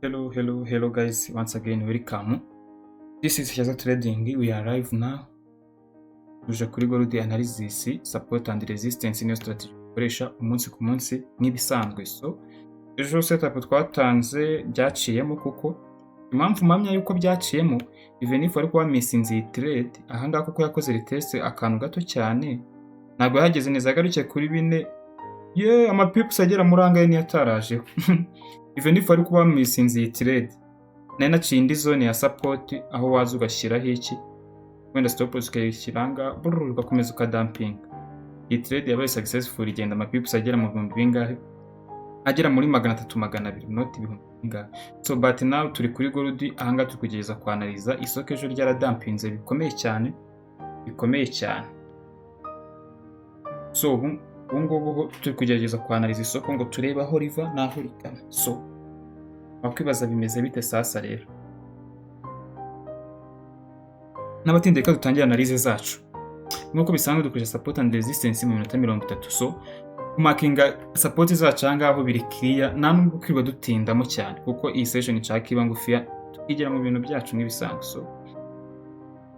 Hello guys, once again welcome. This is Shyazoo Trading. We are live now. Tuje kuri Buri analysis, support and resistance niyo strategy dukoresha umunsi ku munsi nk'ibisanzwe. So ejo setup twatanze byaciyemo kuko impamvu mpamya yuko byaciyemo even if ariko wamisinze iyi trade ahanga kuko yakoze retest akantu gato cyane ntabwo yageze neza agaruke kuri bine amapips agera muri angahe ni yatarajeho even if ariko wamisinze iyi trade naciye indi zone ya support aho waza ugashyiraho iki wenda stop loss ukayishyiranga ugakomeza ukadumping. Iyi trade yabaye successful igenda amapips agera mu bihumbi bingahe agera muri 300-200 not ibihumbi bingahe. So but now turi kuri Buri ahanga tukugeza kwanaliza isoko ejo ryaradumpinze bikomeye cyane. So ubungubu turi kugerageza kwanaliza isoko ngo turebe aho riva naho rigana. So wakwibaza bimeze bite sasa rero n'abatindeka dutangira analize zacu nuko bisanzwe dukoresha support and resistance mu minota 30. So kumakinga support zacu aho biri clear nta nubwo kwiba dutindamo cyane kuko iyi session nshaka iba ngufiya tukigera mu bintu byacu nk'ibisanzwe. So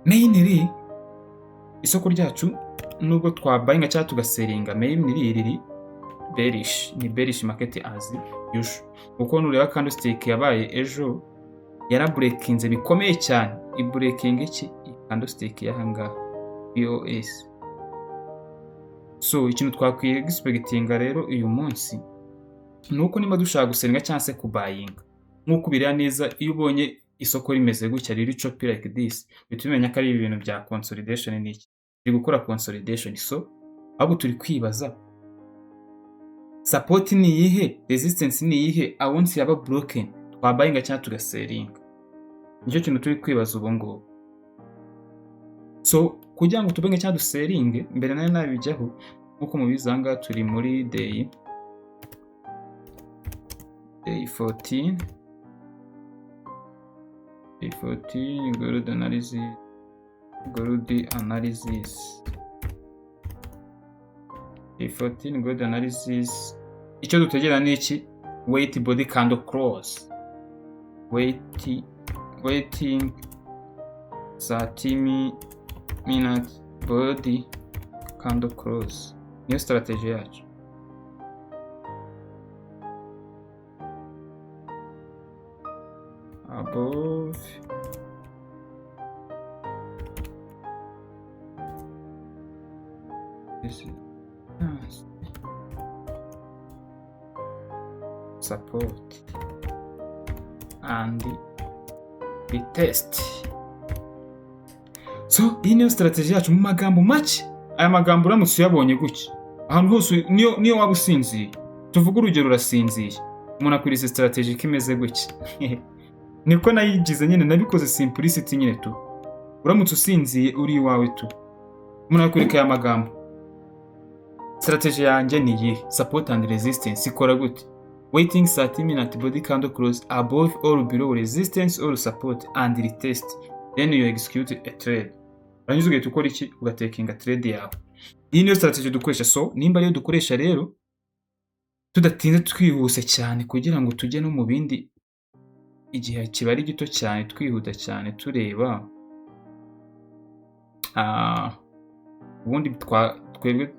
mainly isoko ryacu nubwo twabuyinga cyangwa tugaseringa mainly riri bearish market as usual kuko nureba candlestick yabaye ejo yarabreakinze bikomeye cyane. Ibreaking iki candlestick yahanga byose. So ikintu twakwiye expectinga rero uyu munsi nuko niba dushaka gusenga cyangwa se kubuyinga nkuko biriya neza iyo ubonye isoko rimeze gutya riri choppy like this bitumenya ko ari ibintu bya consolidation n'iki biri gukora consolidation. So ahubwo turi kwibaza support ni iyihe, resistance ni iyihe, once yaba broken twabuyinga cyangwa tugaseringa. Nicyo kintu turi kwibaza ubu ngubu. So kugira ngo tubenge cyangwa duseringe mbere nayo nabijyaho nkuko mubizanga turi muri day 14 Buri analysis icyo dutegera ni iki wait body candle close waiting 30 minutes body candle close niyo strategy yacu. Above this is support and the test. So iyi niyo strategy yacu mu magambo make. Aya magambo uramutse uyabonye gutya ahantu hose niyo waba usinziye tuvuga urugero urasinziye umuntu akwiriye strategy kimeze gutya niko nayigize nyine nabikoze simplicity nyine tu uramutse usinziye uri iwawe tu umuntu akwiriye aya magambo. Strategy yanjye ni iyi support and resistance ikora gute waiting 30 minutes body candle close above or below resistance or support and retest then you execute a trade. Uranyuze ugahita ukora iki ugatekinga trade yawe. Iyi niyo strategy dukoresha. So nimba rero dukoresha rero tudatinze twihuse cyane kugira ngo tujye no mu bindi igihe kibari gito cyane twihuta cyane tureba ubundi twebwe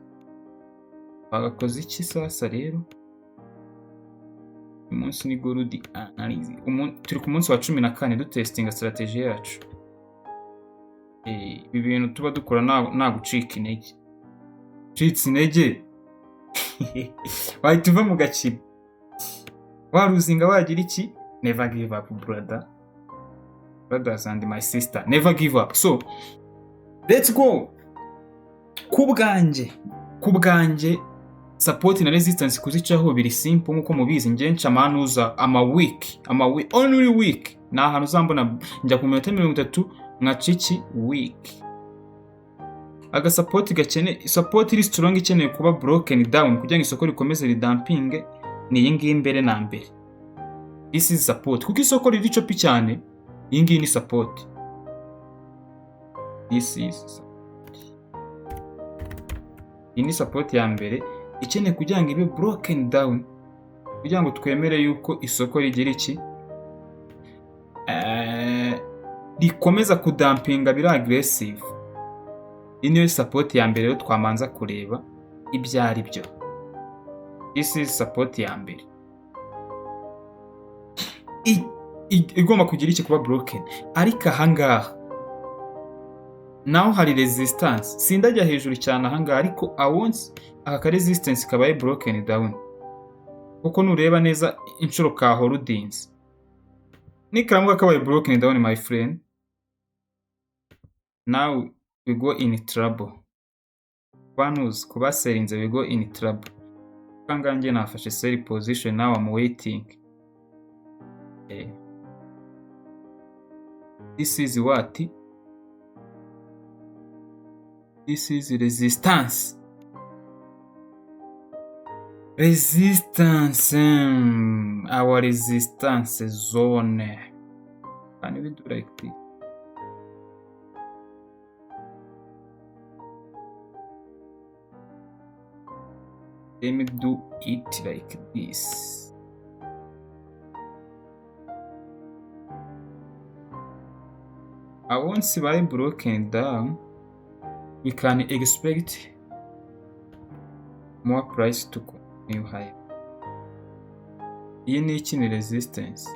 bagakoze iki sasa rero umunsi ni Buri analyze turi ku munsi wa 14 dutestinga strategy yacu. Ibi bintu tuba dukora nta gucika intege wahita uva mu gakino waruzinga wagira iki never give up brothers and my sister, never give up. So let's go. Kubwanjye support na resistance kuzicaho biri simple nkuko mubizi nge nchamanuza only week na ahantu uzambona njya ku minota 30 nkaciki week aga support iri strong ikeneye kuba broken down kugira ngo isoko rikomeze ridumping ni iyi ngiyi mbere na mbere. This is support kuko isoko riri choppy cyane. Iyi ngiyi ni support. Iyi ni support ya mbere ikeneye kugira ngo ibe broken down kugira ngo twemere yuko isoko rigira iki ikomeza kudampinga biri aggressive. Iyi niyo support ya mbere rero twamanza kureba ibyo ari byo. This is support ya mbere igomba kugira iki kuba broken, ariko ahangaha naho hari resistance. Sindajya hejuru cyane ahangaha, ariko once aka ka resistance kabaye broken down, kuko nureba neza inshuro ka holdings nikaramuka kabaye broken down my friend, now we go in trouble. Banuzi kuba sellinze we go in trouble. Kangange nafashe sell position, now I'm waiting. This is what? This is resistance. Resistance. Our resistance zone. Can we do like this? Let me do it like this. Once by broken down, we can expect more price to continue higher. Iyi ni iki? Ni resistance.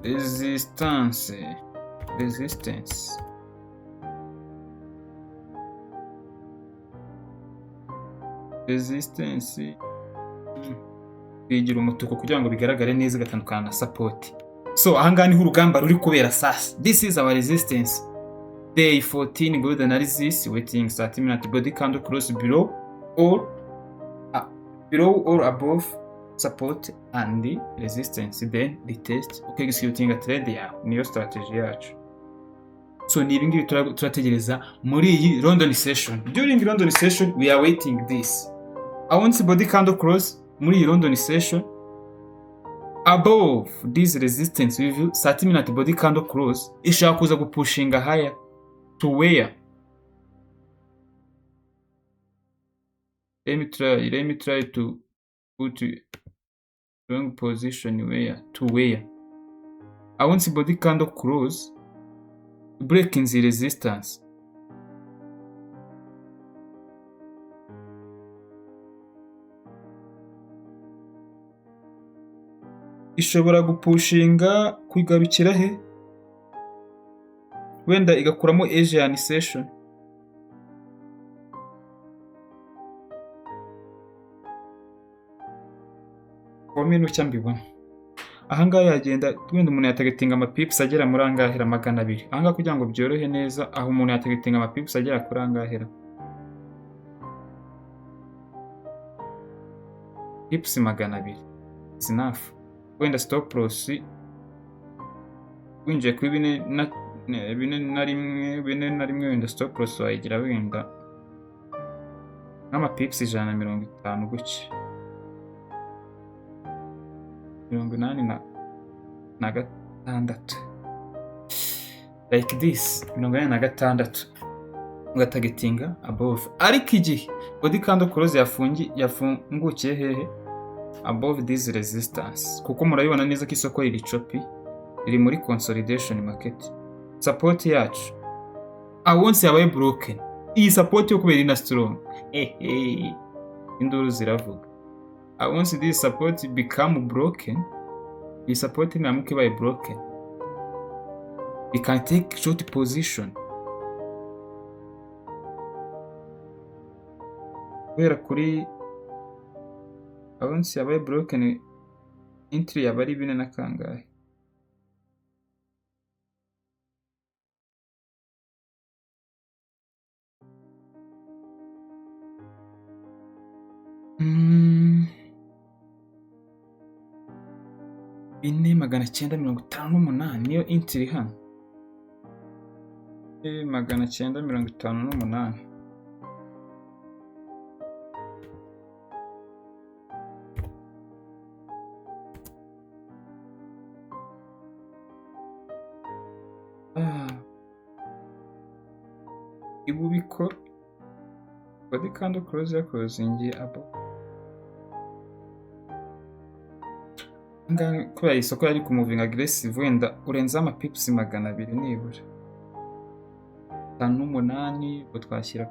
Resistance. Bigira umutuku kugira ngo bigaragare neza, gatandukana na support. So ahangaha niho urugamba ruri kubera sasa. This is our resistance. Day 14 good analysis, waiting 30 minutes body candle close below or above support and the resistance, then retest executing a trade yawe. Niyo strategy yacu. So ni ibingibi turategereza muri iyi London session. During London session we are waiting this. I want body candle close muri iyi London session above this resistance review 30 minute body candle close ishaka kuza gupushinga higher to where? Let me try to put wrong position where to where. I want body candle close breaking the resistance. Ishobora gupushinga kwigarukira he? Wenda igakuramo Asian session. Komino cyambibona. Ahangaha yagenda wenda umuntu yatagetinga amapips agera muri angahera 200. Ahangaha kugira ngo byorohe neza, aho umuntu yatagetinga amapips agera kuri angahera. Pips 200. It's enough. Wenda stop loss winjiye kuri 4 wenda stop loss wayigira wenda n'amapips 150 gutya 86 like this 86 ugatagetinga above. Ariko igihe body candle close yafungukiye hehe? Above this resistance, kuko murayibona neza ko isoko riri choppy, riri muri consolidation market. Support yacu once yabaye broken, iyi support yo kubera ina strong, induru ziravuga. Once this support become broken, iyi support namuke baye broken, we can take short position. Wera kuri once yabaye broken, entry yaba ari 4 na kangahe? Ine 958 niyo entry hano. 958. Ibubiko body candle close closing above. Ngaha kubera isoko yari kumuvinga aggressive wenda urenza amapips 200 nibura 58 ubwo twashyira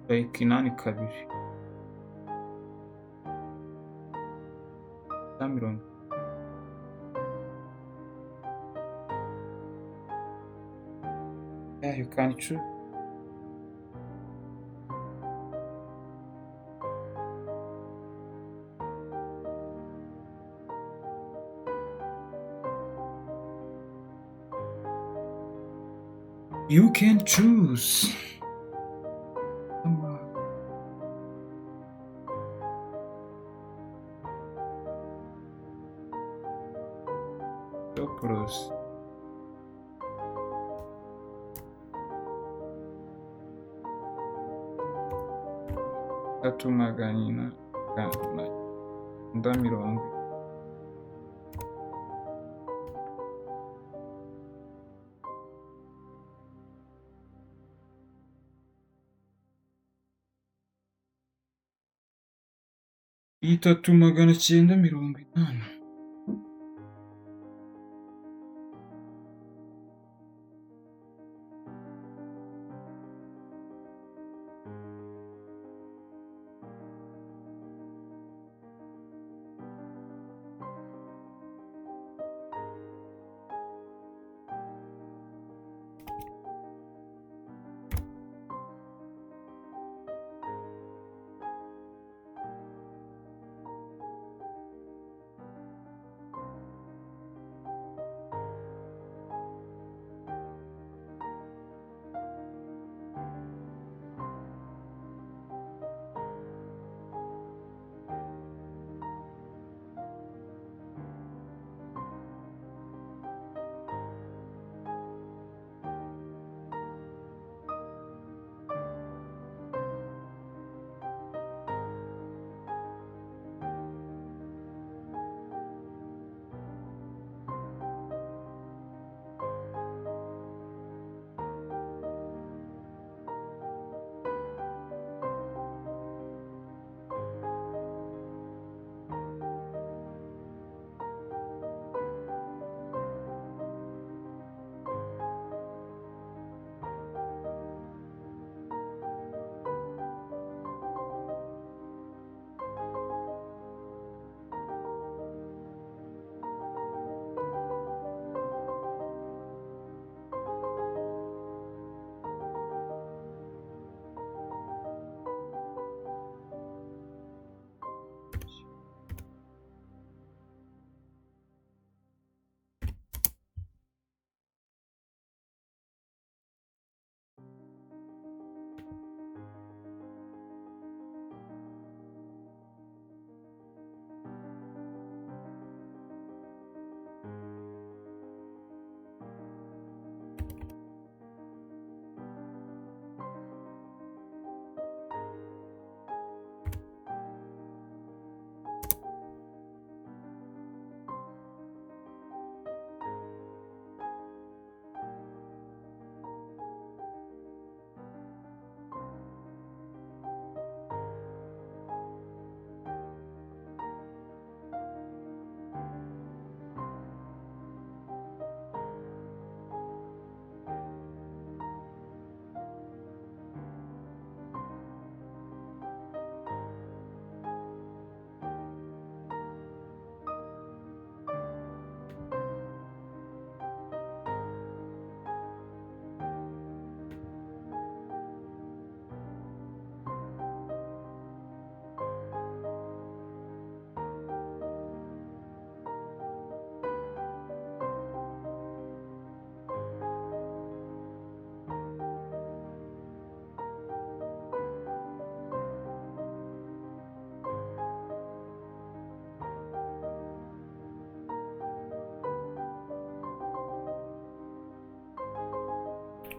like 8 kabiri 50. Yeah, you can choose. You can choose. Come on. Stop loss. Magana nda mirongo Magana cyenda mirongo inani.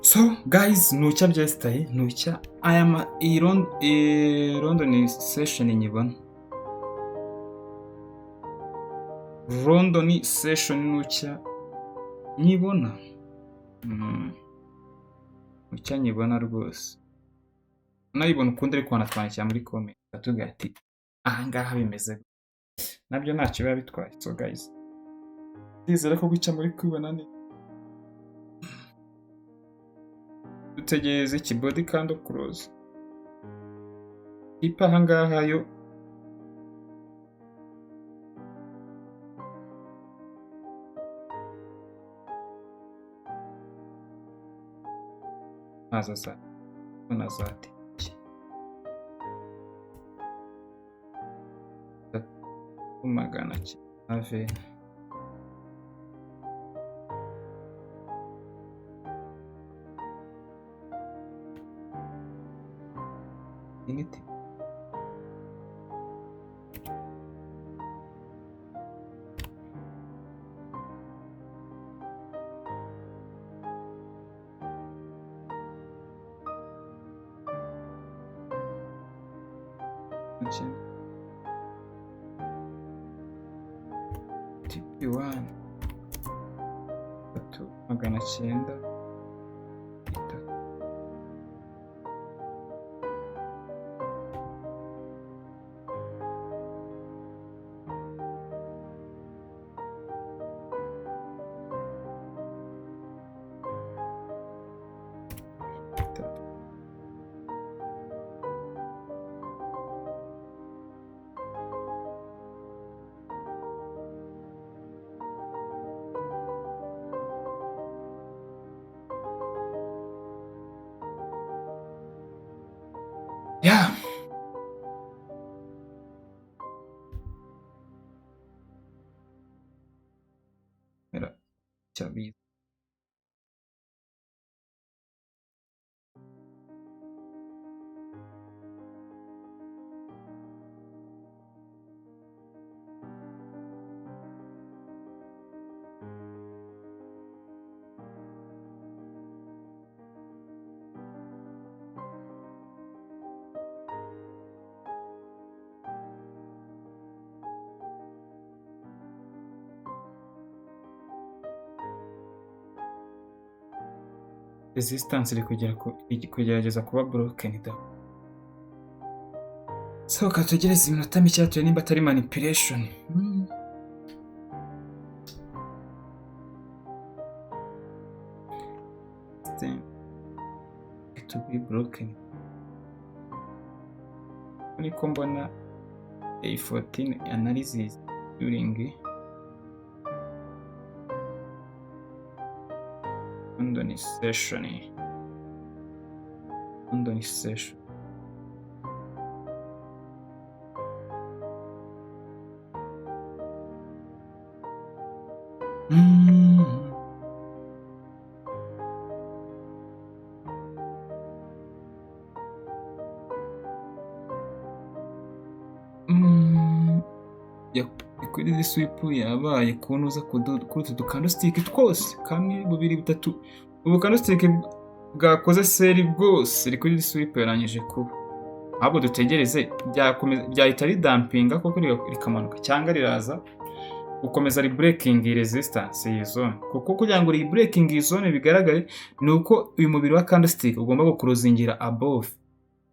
So guys, nucya byesitaye nucya aya London session nyibona. London session nucya nyibona. Nucya nyibona rwose. Nayibona ukundi ariko wanatwandikira muri comment atubwira ati aha ngaha bimeze nabyo ntacyo biba bitwaye. So guys, ndizera ko guca muri kwibona ni dutegereze iki body candle close ipa ahangaha yo azaza unazati magana ave initi TP1 magana cyenda yeah. Mira, chaviz. Resistance iri kugerageza kuba broken down. So katugereza iminota mike cyatuye nimba atari manipulation. To be broken. Niko mbona A14 analysis during London session. Kuri sweep yabaye kunuza kutu dukandstick twose kamwe bubiri butatu ubu candlestick bwakoze seri bwose iri kuri sweep yarangije kuba ahubwo dutegereze byahita ridampinga koko rikamanuka cyangwa riraza gukomeza breaking resistance iyi zone kuko kugira ngo breaking iyi zone bigaragare nuko uyu mubiri wa candlestick ugomba gucrosingira above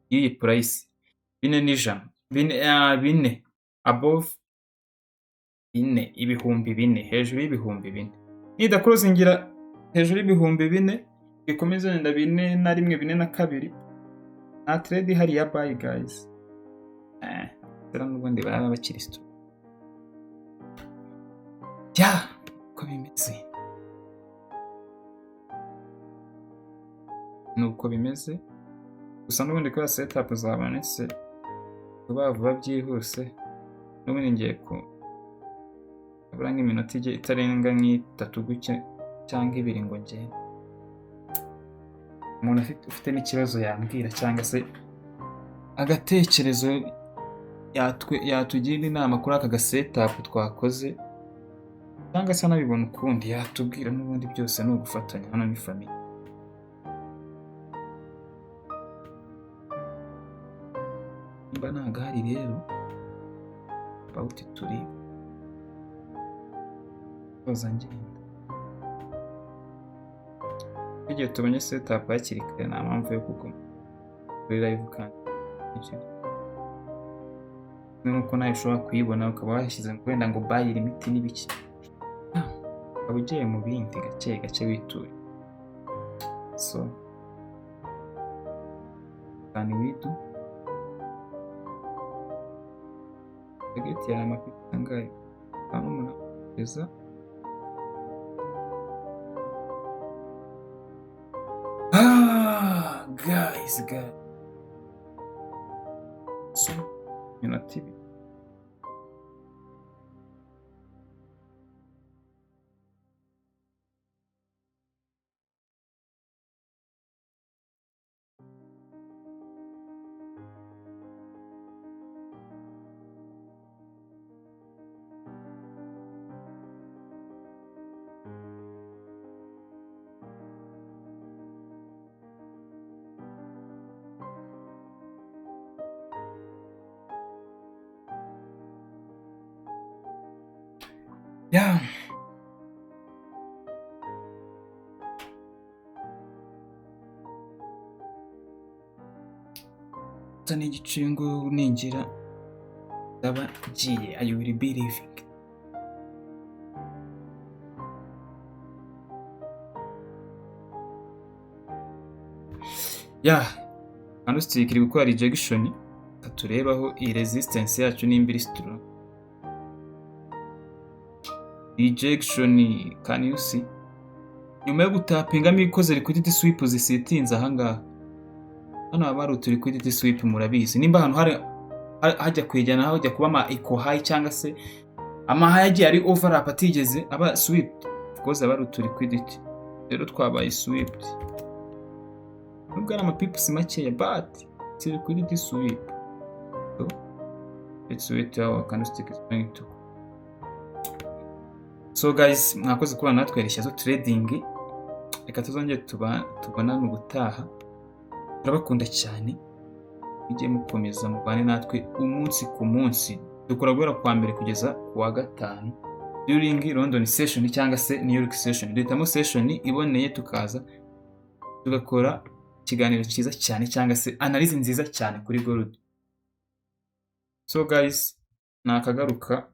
iyi price 4,100 above 4,000 hejuru y'ibihumbi 4 nida closingira hejuru y'ibihumbi 4 ikomeza nda 4 na 2 na trade hari ya buy guys tera n'ubundi baba bakiristo ya ko bimeze nuko bimeze gusa n'ubundi ko setup zabonetse vuba byihuse n'ubundi ngiye ko abura nk'iminota itarenga nk'itatu guke cyangwa 2 ngo ngende umuntu ufite n'ikibazo yambwira cyangwa se agatekerezo yatugira inama kuri aka setup twakoze cyangwa se anabibona ukundi yatubwira n'ubundi byose ni ugufatanya hano ni family. Mba nagahari rero bawuti turi ngenda igihe tubonye setup hakiri kare nta mpamvu yo kuko kuri live kandi nuko nawe ushobora kuyibona ukaba washyize wenda ngo buy limit n'ibiki, ukaba ugiye mu bindi gake gake wituye. So can we do target ya amapipa angahe? Hano umuntu kugeza guys so minota ibiri. Yeah. Tani igice ngo ninjira ndaba giye, I will be leaving. Yeah, candlestick iri gukora rejection, turebaho iyi resistance yacu nimba iri strong. Rejection, can you see? Nyuma yo gutapingamo ikoze liquidity sweep zisitinze ahangaha. Hano haba hari liquidity sweep murabizi. Nimba ahantu hajya kwijyana hajya kuba ama eco high cyangwa se ama high yagiye ari overlap atigeze aba sweep. Of course aba ari liquidity. Rero twabaye sweep. Nubwo ari ama pips makeya but it's liquidity sweep. So let's wait our candlestick is going to. So guys, mwakoze kuba natwe Shyazoo Trading. Reka tuzongere tubona mu gutaha. Turabakunda cyane. Bijye mukomeza mubane natwe umunsi ku munsi. Dukora guhera kwa mbere kugeza kuwa gatanu. During London session cyangwa se New York session. Duhitamo session iboneye tukaza tugakora ikiganiro cyiza cyane cyangwa se analyse nziza cyane kuri gold. So guys, nakagaruka